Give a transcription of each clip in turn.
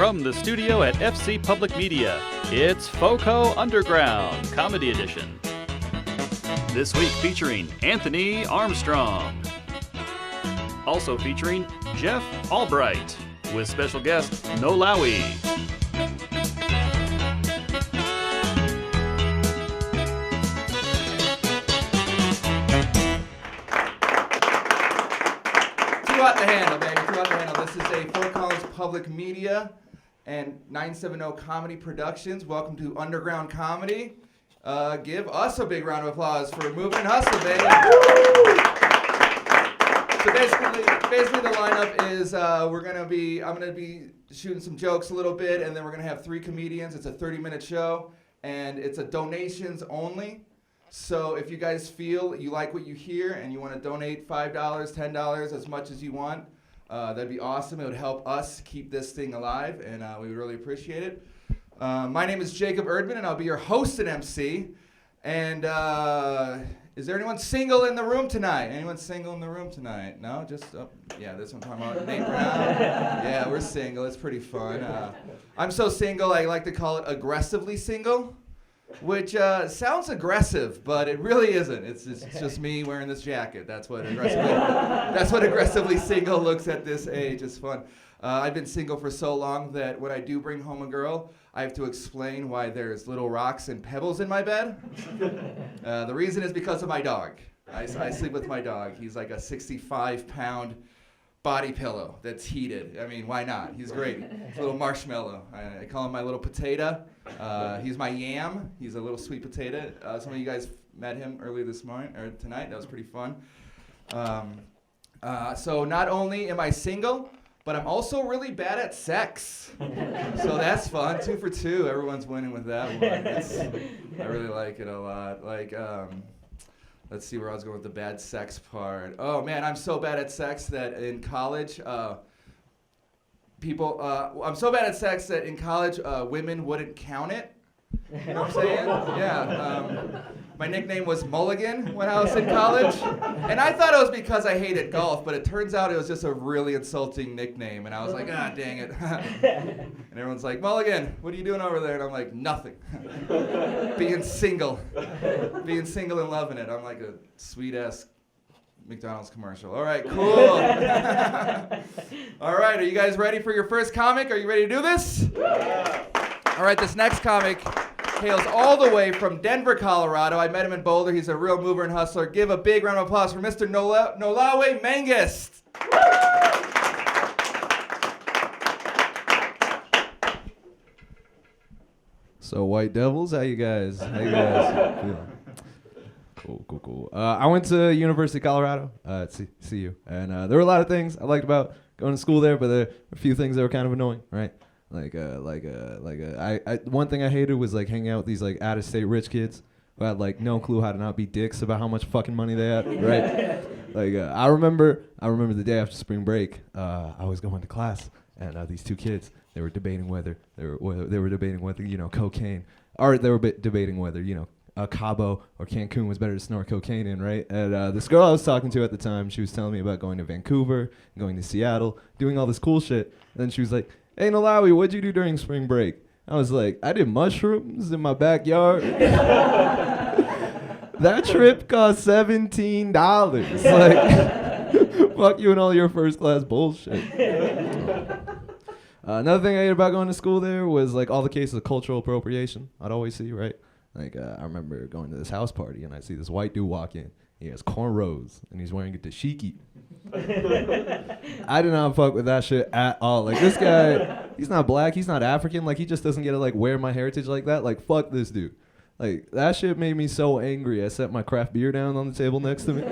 From the studio at FC Public Media, it's FoCo Underground Comedy Edition. This week featuring Anthony Armstrong. Also featuring Jeff Albright, with special guest Nolawee. Two out the handle, baby. Two out the handle. This is a FoCo Public Media and 970 Comedy Productions. Welcome to Underground Comedy. Give us a big round of applause for Moving and Hustle, baby. So basically the lineup is I'm gonna be shooting some jokes a little bit, and then we're gonna have 3 comedians. It's a 30-minute show, and it's a donations only. So if you guys feel you like what you hear and you want to donate $5, $10, as much as you want, that'd be awesome. It would help us keep this thing alive, and we would really appreciate it. My name is Jacob Erdman, and I'll be your host and MC. And is there anyone single in the room tonight? Anyone single in the room tonight? No? Just, yeah, this one talking about Nate Brown. Yeah, we're single. It's pretty fun. I'm so single, I like to call it aggressively single, which sounds aggressive, but it really isn't. It's just me wearing this jacket. That's what aggressively single looks at this age. It's fun. I've been single for so long that when I do bring home a girl, I have to explain why there's little rocks and pebbles in my bed. The reason is because of my dog. I sleep with my dog. He's like a 65-pound body pillow that's heated. I mean, why not? He's great. He's a little marshmallow. I call him my little potato. He's my yam. He's a little sweet potato. Some of you guys met him earlier this morning or tonight. That was pretty fun. So not only am I single, but I'm also really bad at sex. So that's fun. 2 for 2. Everyone's winning with that one. I really like it a lot. Like, let's see where I was going with the bad sex part. Oh man, I'm so bad at sex that in college, I'm so bad at sex that in college, women wouldn't count it. You know what I'm saying? Yeah. My nickname was Mulligan when I was in college. And I thought it was because I hated golf, but it turns out it was just a really insulting nickname. And I was like, dang it. And everyone's like, Mulligan, what are you doing over there? And I'm like, nothing. Being single and loving it. I'm like a sweet-ass McDonald's commercial. All right, cool. All right, are you guys ready for your first comic? Are you ready to do this? All right, this next comic hails all the way from Denver, Colorado. I met him in Boulder. He's a real mover and hustler. Give a big round of applause for Mr. Nolawee Mangist. So, White Devils, how you guys feeling? Cool. I went to University of Colorado at CU, and there were a lot of things I liked about going to school there, but there were a few things that were kind of annoying, right? One thing I hated was like hanging out with these like out-of-state rich kids who had like no clue how to not be dicks about how much fucking money they had, right? I remember the day after spring break, I was going to class, and these 2 kids, they were debating whether cocaine, or they were debating whether Cabo or Cancun was better to snort cocaine in, right? And this girl I was talking to at the time, she was telling me about going to Vancouver, going to Seattle, doing all this cool shit, and then she was like, hey, Nolawee, what'd you do during spring break? I was like, I did mushrooms in my backyard. That trip cost $17. Like, fuck you and all your first-class bullshit. Another thing I hated about going to school there was like all the cases of cultural appropriation I'd always see, right? Like, I remember going to this house party, and I see this white dude walk in. He has cornrows, and he's wearing a dashiki. I did not fuck with that shit at all. Like, this guy, he's not black, he's not African. Like, he just doesn't get to, like, wear my heritage like that. Like, fuck this dude. Like, that shit made me so angry. I set my craft beer down on the table next to me.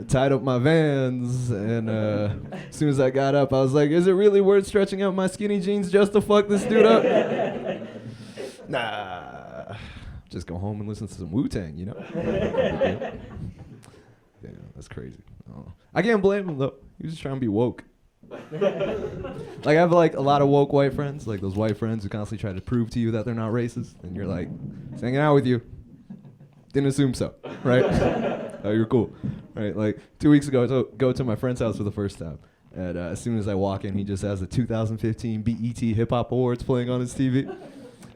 Tied up my Vans, and as soon as I got up, I was like, is it really worth stretching out my skinny jeans just to fuck this dude up? Nah. Just go home and listen to some Wu-Tang, you know? Damn, that's crazy. I can't blame him, though. He was just trying to be woke. Like, I have, like, a lot of woke white friends, like those white friends who constantly try to prove to you that they're not racist, and you're like, just hanging out with you. Didn't assume so, right? Oh, you're cool. Right, like, 2 weeks ago, I go to my friend's house for the first time, And as soon as I walk in, he just has the 2015 BET Hip Hop Awards playing on his TV.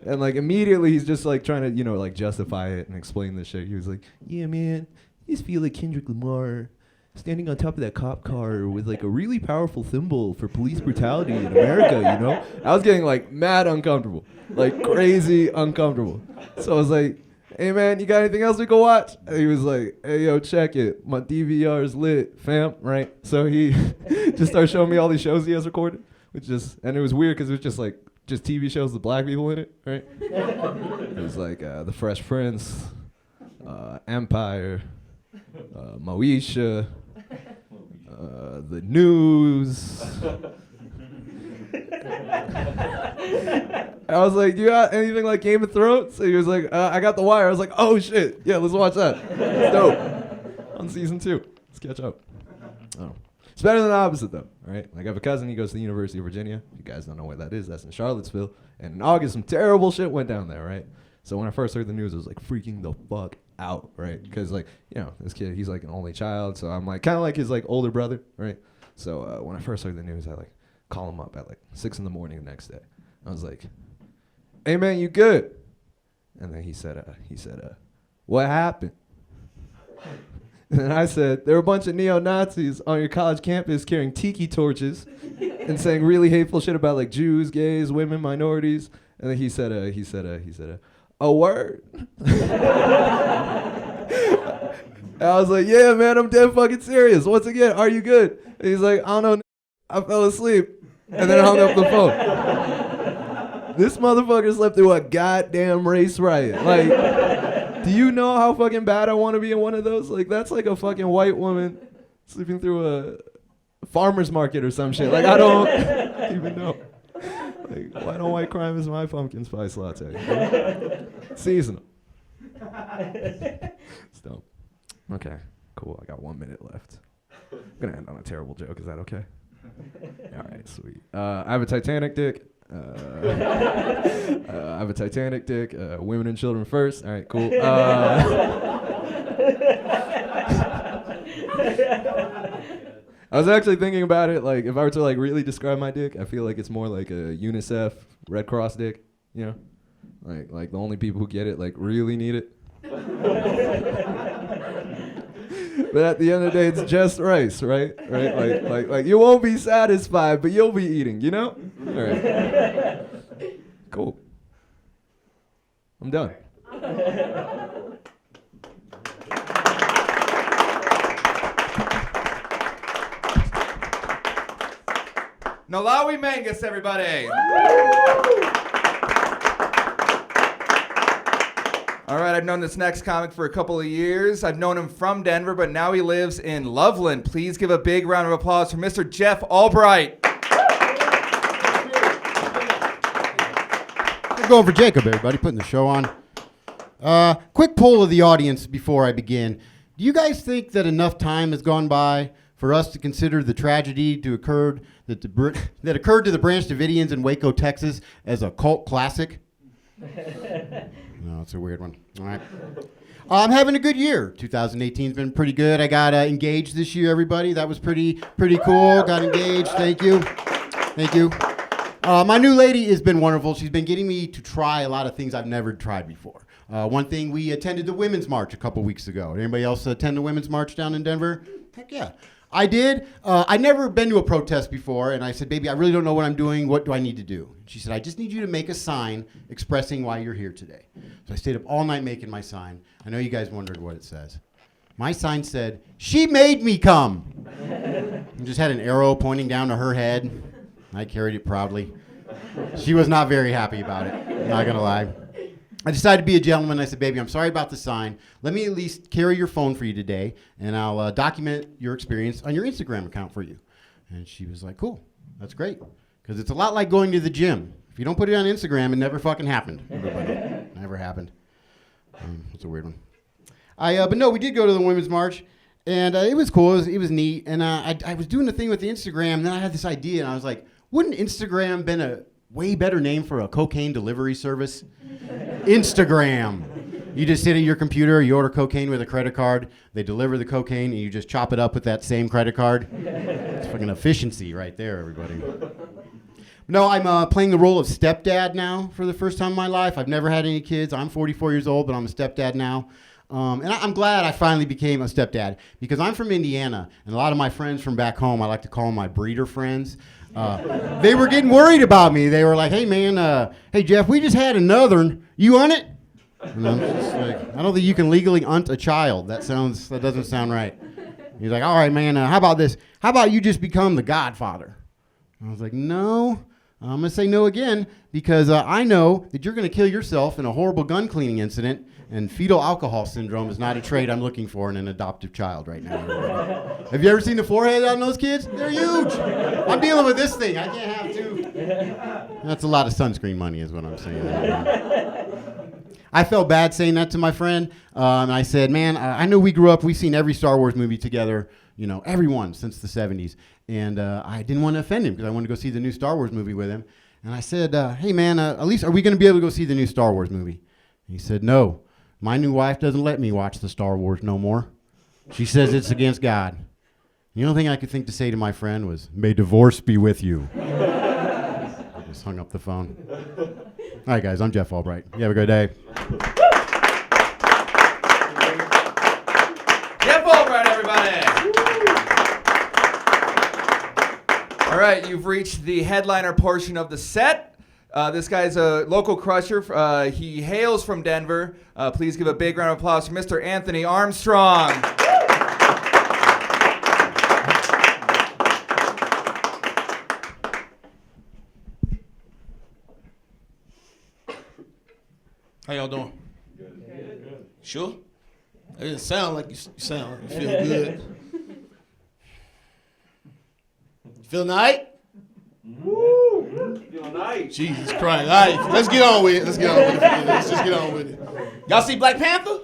And like immediately he's just like trying to, like justify it and explain this shit. He was like, yeah, man, I just feel like Kendrick Lamar standing on top of that cop car with like a really powerful symbol for police brutality in America, I was getting like mad uncomfortable, like crazy uncomfortable. So I was like, hey man, you got anything else we can watch? And he was like, hey yo, check it. My DVR is lit, fam, right? So he just started showing me all these shows he has recorded, and it was weird because it was just TV shows with black people in it, right? It was like The Fresh Prince, Empire, Moesha, The News. I was like, do you got anything like Game of Thrones? So he was like, I got The Wire. I was like, oh shit, yeah, let's watch that. It's dope. On season 2. Let's catch up. Oh. It's better than the opposite though, right? Like I have a cousin, he goes to the University of Virginia. If you guys don't know where that is, that's in Charlottesville. And in August, some terrible shit went down there, right? So when I first heard the news, I was like freaking the fuck out, right? Because like, this kid, he's like an only child. So I'm like, kind of like his like older brother, right? So when I first heard the news, I like call him up at like 6 a.m. the next day. I was like, hey man, you good? And then he said, what happened? And then I said, there were a bunch of neo-Nazis on your college campus carrying tiki torches and saying really hateful shit about like Jews, gays, women, minorities. And then he said, a word? And I was like, yeah, man, I'm dead fucking serious. Once again, are you good? And he's like, I don't know, I fell asleep. And then hung up the phone. This motherfucker slept through a goddamn race riot. Like, do you know how fucking bad I want to be in one of those? Like, that's like a fucking white woman sleeping through a farmer's market or some shit. Like, I don't even know. Like, why don't white crime is my pumpkin spice latte? Seasonal. It's dope. Okay, cool. I got 1 minute left. I'm going to end on a terrible joke. Is that okay? All right, sweet. I have a Titanic dick. I have a Titanic dick. Women and children first. All right, cool. I was actually thinking about it. Like, if I were to like really describe my dick, I feel like it's more like a UNICEF Red Cross dick. Like the only people who get it like really need it. But at the end of the day, it's just rice, right? Right? Like you won't be satisfied, but you'll be eating, All right. Cool. I'm done. Nolawee Mangus, everybody. All right, I've known this next comic for a couple of years. I've known him from Denver, but now he lives in Loveland. Please give a big round of applause for Mr. Jeff Albright. We're going for Jacob, everybody, putting the show on. Quick poll of the audience before I begin. Do you guys think that enough time has gone by for us to consider the tragedy that occurred to the Branch Davidians in Waco, Texas, as a cult classic? No, it's a weird one. All right. I'm having a good year. 2018's been pretty good. I got engaged this year, everybody. That was pretty cool. Got engaged. Thank you. My new lady has been wonderful. She's been getting me to try a lot of things I've never tried before. One thing, we attended the Women's March a couple weeks ago. Anybody else attend the Women's March down in Denver? Heck yeah. I did. I'd never been to a protest before, and I said, baby, I really don't know what I'm doing. What do I need to do? She said, I just need you to make a sign expressing why you're here today. So I stayed up all night making my sign. I know you guys wondered what it says. My sign said, she made me come. And just had an arrow pointing down to her head. I carried it proudly. She was not very happy about it, not going to lie. I decided to be a gentleman. I said, baby, I'm sorry about the sign. Let me at least carry your phone for you today, and I'll document your experience on your Instagram account for you. And she was like, cool, that's great. Because it's a lot like going to the gym. If you don't put it on Instagram, it never fucking happened. Everybody. Never happened. It's a weird one. But no, we did go to the Women's March, and it was cool. It was neat. And I was doing the thing with the Instagram, and then I had this idea, and I was like, wouldn't Instagram been a way better name for a cocaine delivery service? Instagram. You just sit at your computer, you order cocaine with a credit card, they deliver the cocaine, and you just chop it up with that same credit card. It's fucking efficiency right there, everybody. No, I'm playing the role of stepdad now for the first time in my life. I've never had any kids. I'm 44 years old, but I'm a stepdad now. And I'm glad I finally became a stepdad because I'm from Indiana, and a lot of my friends from back home, I like to call them my breeder friends. They were getting worried about me. They were like, hey, man, hey, Jeff, we just had another one. You on it? And I'm just like, I don't think you can legally unt a child. That doesn't sound right. He's like, all right, man, how about this? How about you just become the godfather? I was like, no. I'm going to say no again because I know that you're going to kill yourself in a horrible gun cleaning incident, and fetal alcohol syndrome is not a trait I'm looking for in an adoptive child right now. Everybody. Have you ever seen the forehead on those kids? They're huge. I'm dealing with this thing. I can't have two. That's a lot of sunscreen money is what I'm saying. I felt bad saying that to my friend, and I said, man, I know we grew up, we've seen every Star Wars movie together, you know, everyone since the 70s. And I didn't want to offend him because I wanted to go see the new Star Wars movie with him. And I said, hey, man, at least are we going to be able to go see the new Star Wars movie? And he said, no. My new wife doesn't let me watch the Star Wars no more. She says it's against God. The only thing I could think to say to my friend was, may divorce be with you. I just hung up the phone. All right, guys, I'm Jeff Albright. You have a good day. Jeff Albright, everybody. All right, you've reached the headliner portion of the set. This guy's a local crusher. He hails from Denver. Please give a big round of applause for Mr. Anthony Armstrong. How y'all doing? Good. Sure? It didn't sound like you sound like you feel good. You feeling all right? Woo! Feeling nice. Jesus Christ. All right, let's get on with it. Let's just get on with it. Y'all see Black Panther?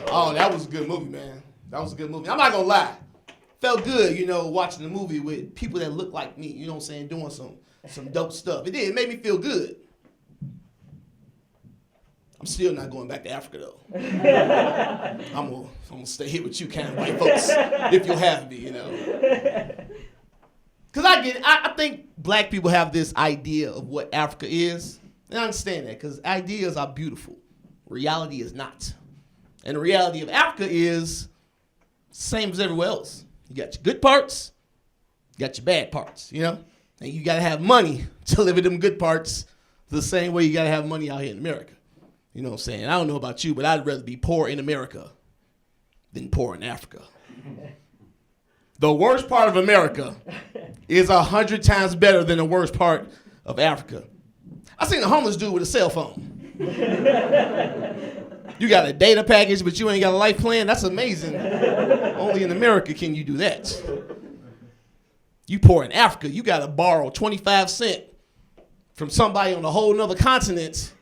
Oh, that was a good movie, man. That was a good movie. I'm not going to lie. Felt good, you know, watching the movie with people that look like me, you know what I'm saying, doing some dope stuff. It did. It made me feel good. I'm still not going back to Africa, though. I'm gonna stay here with you kind of white folks, if you'll have me, you know. Because I think black people have this idea of what Africa is. And I understand that, because ideas are beautiful. Reality is not. And the reality of Africa is same as everywhere else. You got your good parts, you got your bad parts, you know? And you got to have money to live in them good parts the same way you got to have money out here in America. You know what I'm saying? I don't know about you, but I'd rather be poor in America than poor in Africa. The worst part of America is 100 times better than the worst part of Africa. I seen a homeless dude with a cell phone. You got a data package, but you ain't got a life plan? That's amazing. Only in America can you do that. You poor in Africa, you got to borrow 25 cents from somebody on a whole nother continent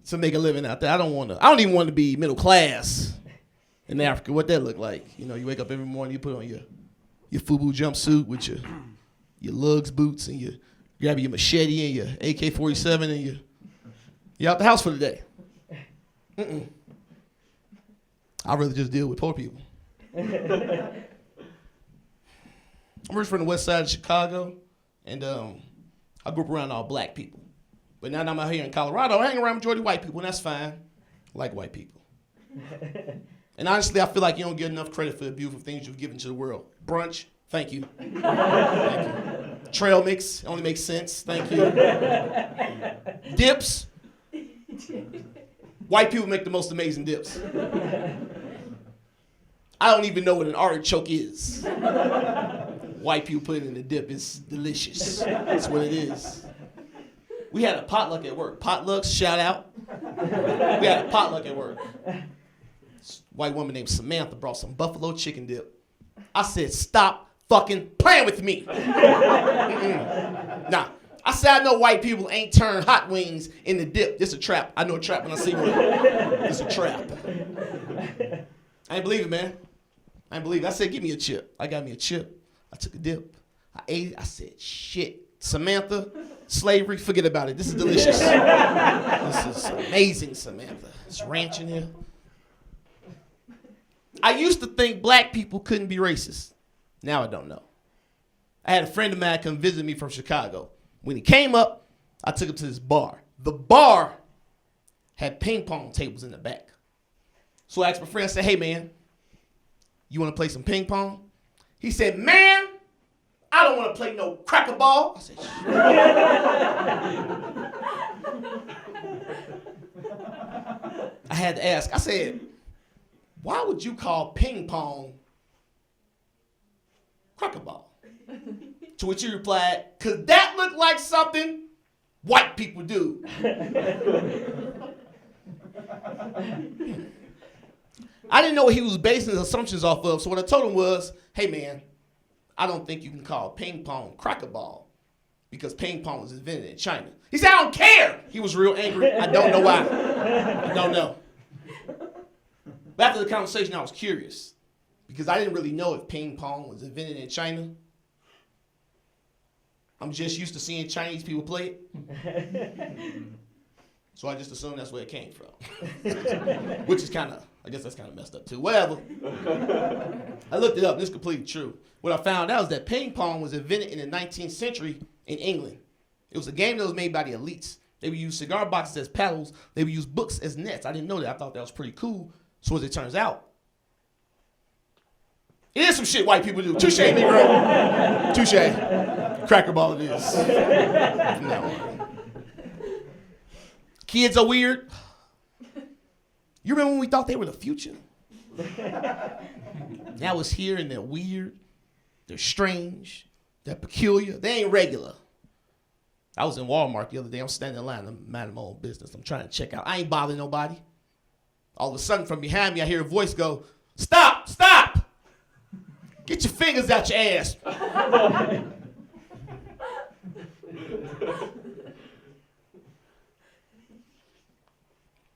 to make a living out there. I don't even want to be middle class in Africa. What that look like? You know, you wake up every morning, you put on your FUBU jumpsuit with your lugs boots, and you grab your machete and your AK-47, and you're out the house for the day. I'd rather just deal with poor people. I'm originally from the west side of Chicago, and I grew up around all black people. But now that I'm out here in Colorado, I hang around majority white people, and that's fine. I like white people. And honestly, I feel like you don't get enough credit for the beautiful things you've given to the world. Brunch, thank you. Thank you. Trail mix, only makes sense, thank you. Dips. White people make the most amazing dips. I don't even know what an artichoke is. White people put it in the dip, it's delicious. That's what it is. We had a potluck at work. Potlucks, shout out. We had a potluck at work. This white woman named Samantha brought some buffalo chicken dip. I said, stop fucking playing with me. Nah, I said, I know white people ain't turned hot wings in the dip. This a trap. I know a trap when I see one. It's a trap. I ain't believe it, man. I ain't believe it. I said, give me a chip. I got me a chip. I took a dip. I ate it. I said, shit. Samantha, slavery, forget about it. This is delicious. This is amazing, Samantha. It's ranch in here. I used to think black people couldn't be racist. Now I don't know. I had a friend of mine come visit me from Chicago. When he came up, I took him to this bar. The bar had ping pong tables in the back. So I asked my friend, I said, hey man, you want to play some ping pong? He said, man, I don't want to play no cracker ball. I said, I had to ask. I said, why would you call ping pong cracker ball? To which he replied, because that looked like something white people do. I didn't know what he was basing his assumptions off of, so what I told him was, hey man, I don't think you can call ping pong cracker ball because ping pong was invented in China. He said, I don't care. He was real angry. I don't know why. I don't know. But after the conversation, I was curious because I didn't really know if ping pong was invented in China. I'm just used to seeing Chinese people play it. So I just assumed that's where it came from. Which is kind of, I guess that's kind of messed up too. Whatever. I looked it up. This is completely true. What I found out is that ping pong was invented in the 19th century in England. It was a game that was made by the elites. They would use cigar boxes as paddles. They would use books as nets. I didn't know that. I thought that was pretty cool. So as it turns out, it is some shit white people do. Touche, Negro. Touche. Cracker ball it is. No. Kids are weird. You remember when we thought they were the future? Now it's here and they're weird. They're strange. They're peculiar. They ain't regular. I was in Walmart the other day. I'm standing in line. I'm minding my own business. I'm trying to check out. I ain't bothering nobody. All of a sudden from behind me, I hear a voice go, stop, stop. Get your fingers out your ass.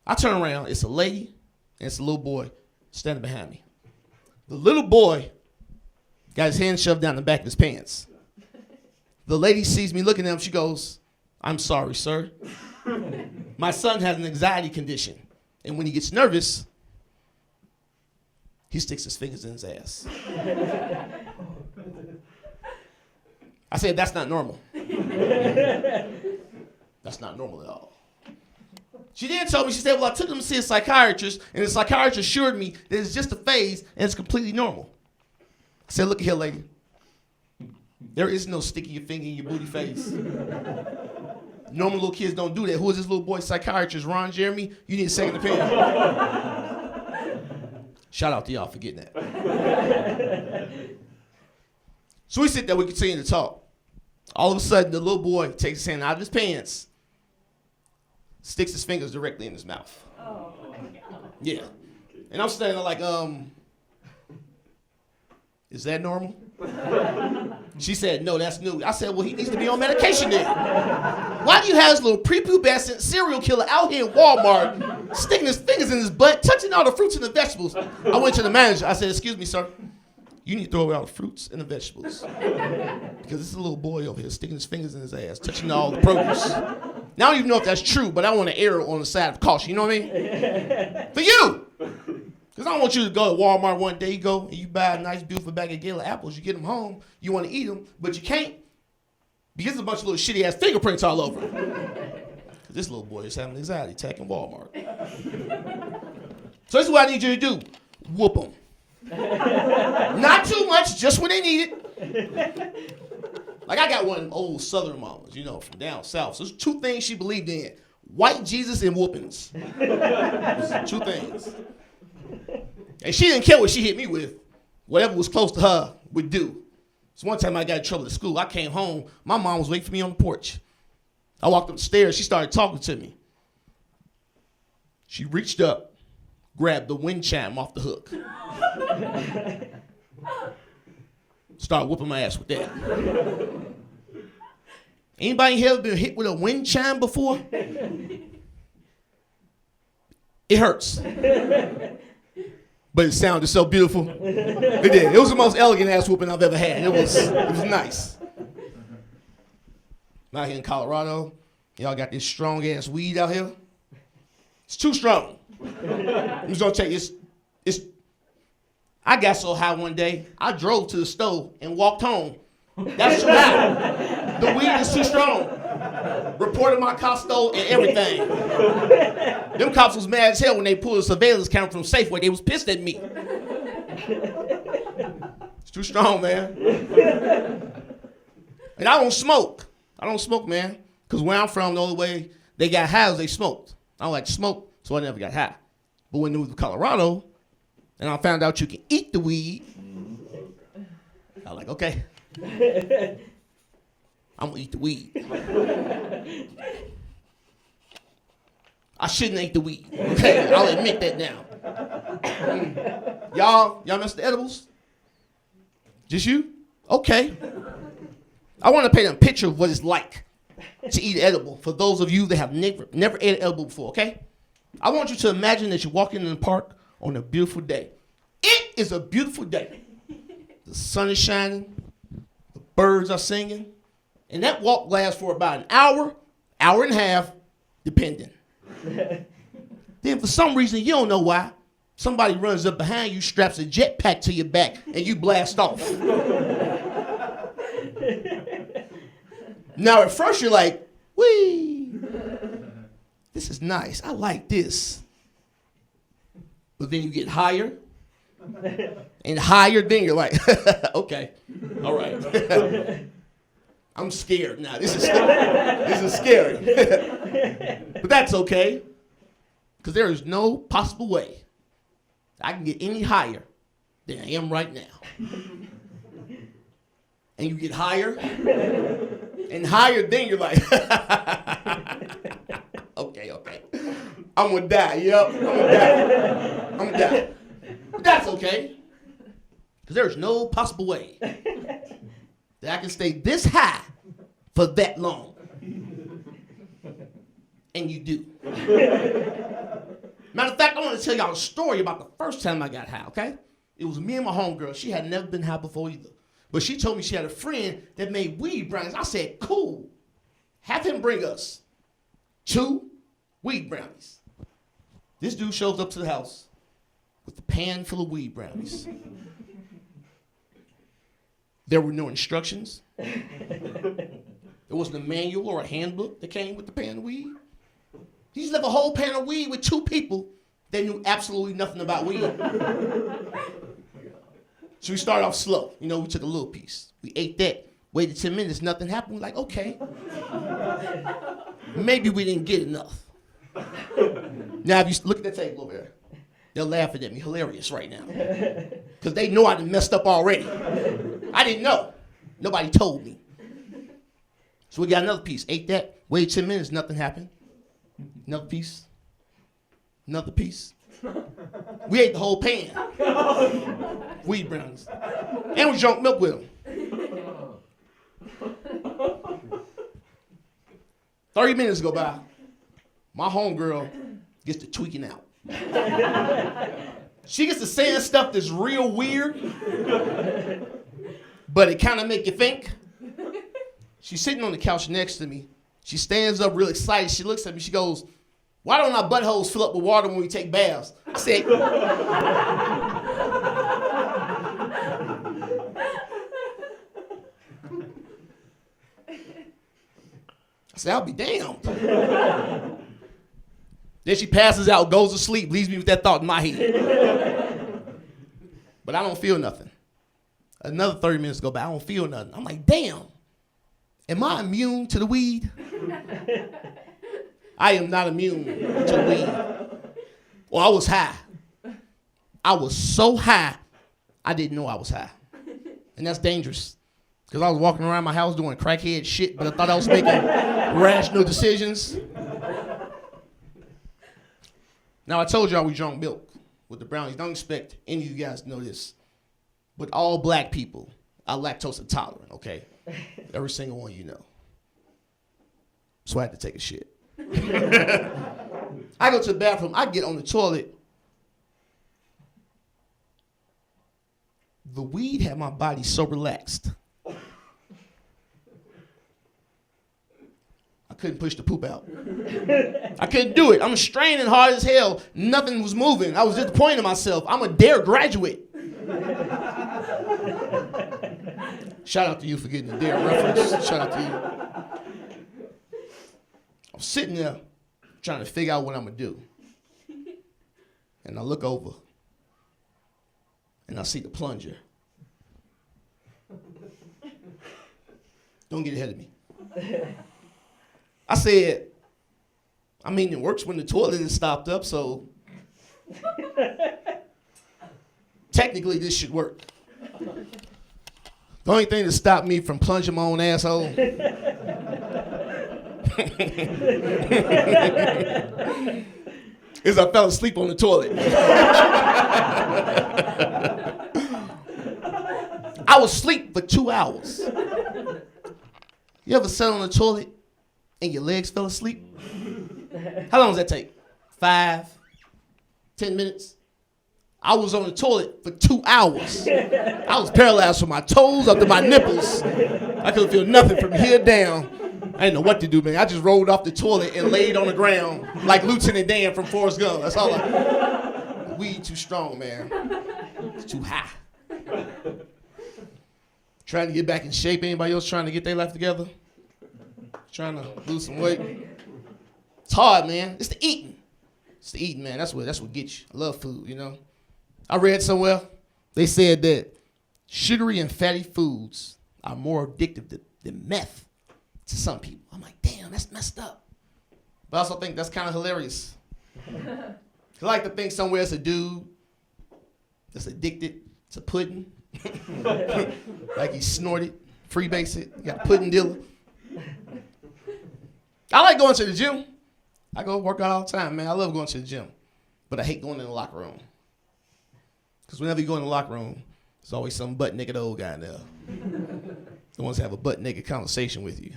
I turn around, it's a lady and it's a little boy standing behind me. The little boy got his hand shoved down the back of his pants. The lady sees me looking at him, she goes, I'm sorry, sir. My son has an anxiety condition, and when he gets nervous, he sticks his fingers in his ass. I said, that's not normal. That's not normal at all. She then told me, she said, well, I took him to see a psychiatrist, and the psychiatrist assured me that it's just a phase and it's completely normal. I said, look here, lady. There is no sticking your finger in your booty face. Normal little kids don't do that. Who is this little boy psychiatrist, Ron Jeremy? You need a second opinion. Shout out to y'all for getting that. So we sit there, we continue to talk. All of a sudden, the little boy takes his hand out of his pants, sticks his fingers directly in his mouth. Oh, my God. Yeah. And I'm standing there like, is that normal? She said, no, that's new. I said, well, he needs to be on medication then. Why do you have this little prepubescent serial killer out here in Walmart sticking his fingers in his butt, touching all the fruits and the vegetables? I went to the manager. I said, excuse me, sir. You need to throw away all the fruits and the vegetables. Because this is a little boy over here sticking his fingers in his ass, touching all the produce. Now I don't even know if that's true, but I want to err on the side of caution. You know what I mean? For you. Because I don't want you to go to Walmart one day, you go and you buy a nice, beautiful bag of Gala apples. You get them home, you want to eat them, but you can't because there's a bunch of little shitty-ass fingerprints all over. This little boy is having an anxiety attack in Walmart. So this is what I need you to do. Whoop them. Not too much, just when they need it. Like I got one of them old Southern mamas, you know, from down south. So there's two things she believed in. White Jesus and whoopings. Two things. And she didn't care what she hit me with. Whatever was close to her would do. So one time I got in trouble at school. I came home. My mom was waiting for me on the porch. I walked up the stairs. She started talking to me. She reached up, grabbed the wind chime off the hook. Started whooping my ass with that. Anybody here been hit with a wind chime before? It hurts. But it sounded so beautiful. It did. It was the most elegant ass whooping I've ever had. It was nice. I'm out here in Colorado. Y'all got this strong ass weed out here. It's too strong. I'm just gonna tell you, I got so high one day, I drove to the store and walked home. That's too high. The weed is too strong. Reported my car stole and everything. Them cops was mad as hell when they pulled a surveillance camera from Safeway. They was pissed at me. It's too strong, man. And I don't smoke. I don't smoke, man. Because where I'm from, the only way they got high is they smoked. I don't like to smoke, so I never got high. But when I moved to Colorado, and I found out you can eat the weed, I was like, okay. I'm gonna eat the weed. I shouldn't eat the weed. Okay, I'll admit that now. Y'all mess with the edibles? Just you? Okay. I want to paint a picture of what it's like to eat an edible for those of you that have never ate an edible before, okay? I want you to imagine that you're walking in the park on a beautiful day. It is a beautiful day. The sun is shining, the birds are singing, and that walk lasts for about an hour and a half, depending. Then for some reason, you don't know why, somebody runs up behind you, straps a jetpack to your back, and you blast off. Now at first you're like, wee, this is nice, I like this. But then you get higher, and higher, then you're like, okay, all right. I'm scared now. This is scary. But that's okay, because there is no possible way I can get any higher than I am right now. And you get higher, and higher, then you're like, okay. I'm gonna die, yep, I'm gonna die. But that's okay, because there's no possible way that I can stay this high for that long. And you do. Matter of fact, I want to tell y'all a story about the first time I got high, okay? It was me and my homegirl. She had never been high before either. But she told me she had a friend that made weed brownies. I said, cool. Have him bring us 2 weed brownies. This dude shows up to the house with a pan full of weed brownies. There were no instructions. There wasn't a manual or a handbook that came with the pan of weed. He just left a whole pan of weed with 2 people that knew absolutely nothing about weed. So we started off slow. You know, we took a little piece. We ate that. Waited 10 minutes, nothing happened. We're like, okay. Maybe we didn't get enough. Now, if you look at that table over there, they're laughing at me, hilarious right now. Because they know I done messed up already. I didn't know. Nobody told me. So we got another piece. Ate that. Waited 10 minutes, nothing happened. Another piece. Another piece. We ate the whole pan. Weed brownies. And we drank milk with them. 30 minutes go by. My homegirl gets to tweaking out. She gets to saying stuff that's real weird, but it kind of make you think. She's sitting on the couch next to me. She stands up real excited. She looks at me. She goes, why don't our buttholes fill up with water when we take baths? I said, I'll be damned. Then she passes out, goes to sleep, leaves me with that thought in my head. But I don't feel nothing. Another 30 minutes go by, I don't feel nothing. I'm like, damn, am I immune to the weed? I am not immune to weed. Well, I was high. I was so high, I didn't know I was high. And that's dangerous. Because I was walking around my house doing crackhead shit, but I thought I was making rational decisions. Now, I told y'all we drank milk with the brownies. Don't expect any of you guys to know this. But all black people are lactose intolerant, okay? Every single one you know. So I had to take a shit. I go to the bathroom. I get on the toilet. The weed had my body so relaxed. I couldn't push the poop out. I couldn't do it. I'm straining hard as hell. Nothing was moving. I was disappointed in myself. I'm a DARE graduate. Shout out to you for getting the DARE reference. Shout out to you. I'm sitting there trying to figure out what I'm going to do. And I look over and I see the plunger. Don't get ahead of me. I said, I mean, it works when the toilet is stopped up, so technically this should work. The only thing that stopped me from plunging my own asshole is I fell asleep on the toilet. I was asleep for 2 hours. You ever sat on the toilet and your legs fell asleep? How long does that take? 5, 10 minutes? I was on the toilet for 2 hours. I was paralyzed from my toes up to my nipples. I couldn't feel nothing from here down. I didn't know what to do, man. I just rolled off the toilet and laid on the ground like Lieutenant Dan from Forrest Gump. That's all I... Weed too strong, man. It's too high. Trying to get back in shape. Anybody else trying to get their life together? Trying to lose some weight? It's hard, man. It's the eating. It's the eating, man. That's what gets you. I love food, you know. I read somewhere, they said that sugary and fatty foods are more addictive than meth to some people. I'm like, damn, that's messed up. But I also think that's kind of hilarious. I like to think somewhere it's a dude that's addicted to pudding. Like he snorted, freebase it, got a pudding dealer. I like going to the gym. I go work out all the time, man. I love going to the gym. But I hate going in the locker room. Because whenever you go in the locker room, there's always some butt-naked old guy in there. The ones that have a butt-naked conversation with you.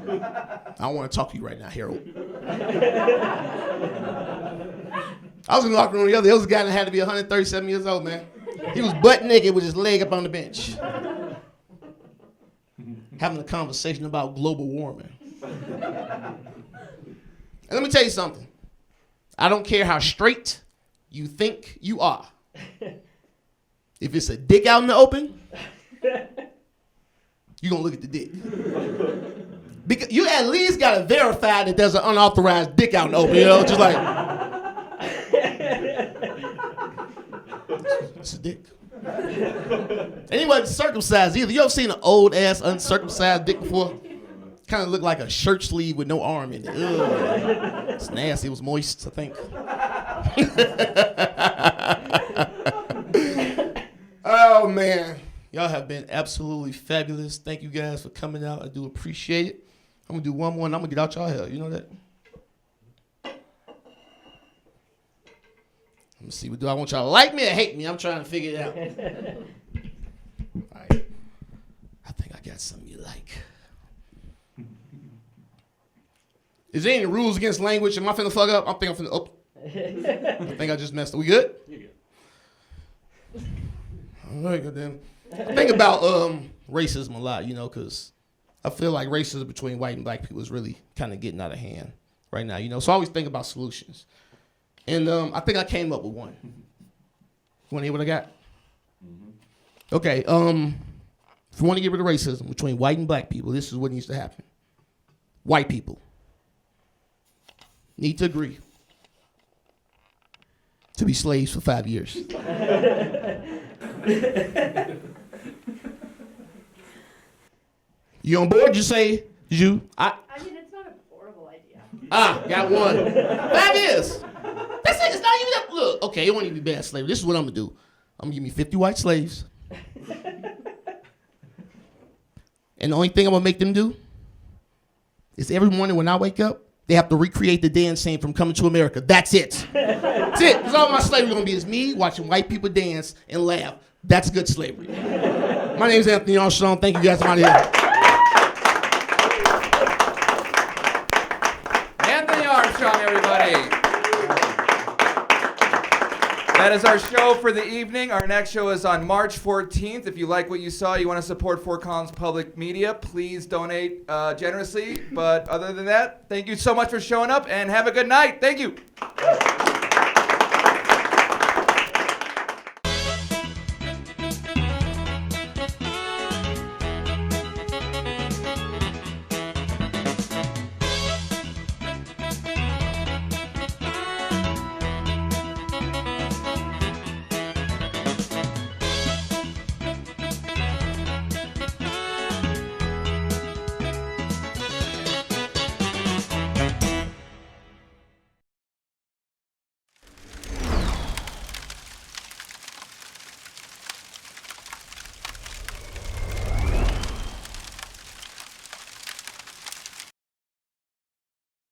I don't want to talk to you right now, Harold. I was in the locker room the other day. There was a guy that had to be 137 years old, man. He was butt-naked with his leg up on the bench. Having a conversation about global warming. And let me tell you something. I don't care how straight you think you are. If it's a dick out in the open, you're going to look at the dick. Because you at least got to verify that there's an unauthorized dick out in the open, you know? Just like, it's a dick. And he wasn't circumcised either. You ever seen an old-ass uncircumcised dick before? Kind of looked like a shirt sleeve with no arm in it. Ugh. It's nasty. It was moist, I think. Oh, man. Y'all have been absolutely fabulous. Thank you guys for coming out. I do appreciate it. I'm going to do one more, and I'm going to get out y'all hell. You know that? Let me see. Do I want y'all to like me or hate me? I'm trying to figure it out. All right. I think I got something you like. Is there any rules against language? Am I finna fuck up? I think I'm finna... Oh. I think I just messed up. We good? You're good. All right, goddamn. I think about racism a lot, you know, because I feel like racism between white and black people is really kind of getting out of hand right now, you know. So I always think about solutions. And I think I came up with one. You want to hear what I got? Mm-hmm. Okay. If you want to get rid of racism between white and black people, this is what needs to happen. White people need to agree to be slaves for 5 years. You on board? You say you? I mean, it's not a horrible idea. Got one. 5 years. That's it. It's not even that. Look, okay, it won't even be bad slavery. This is what I'm gonna do. I'm gonna give me 50 white slaves. And the only thing I'm gonna make them do is every morning when I wake up, they have to recreate the dance scene from Coming to America. That's it. That's it. That's all my slavery gonna be is me watching white people dance and laugh. That's good slavery. My name is Anthony Armstrong. Thank you guys. I'm out of here. Anthony Armstrong, everybody. That is our show for the evening. Our next show is on March 14th. If you like what you saw, you want to support Fort Collins Public Media, please donate generously. But other than that, thank you so much for showing up and have a good night. Thank you.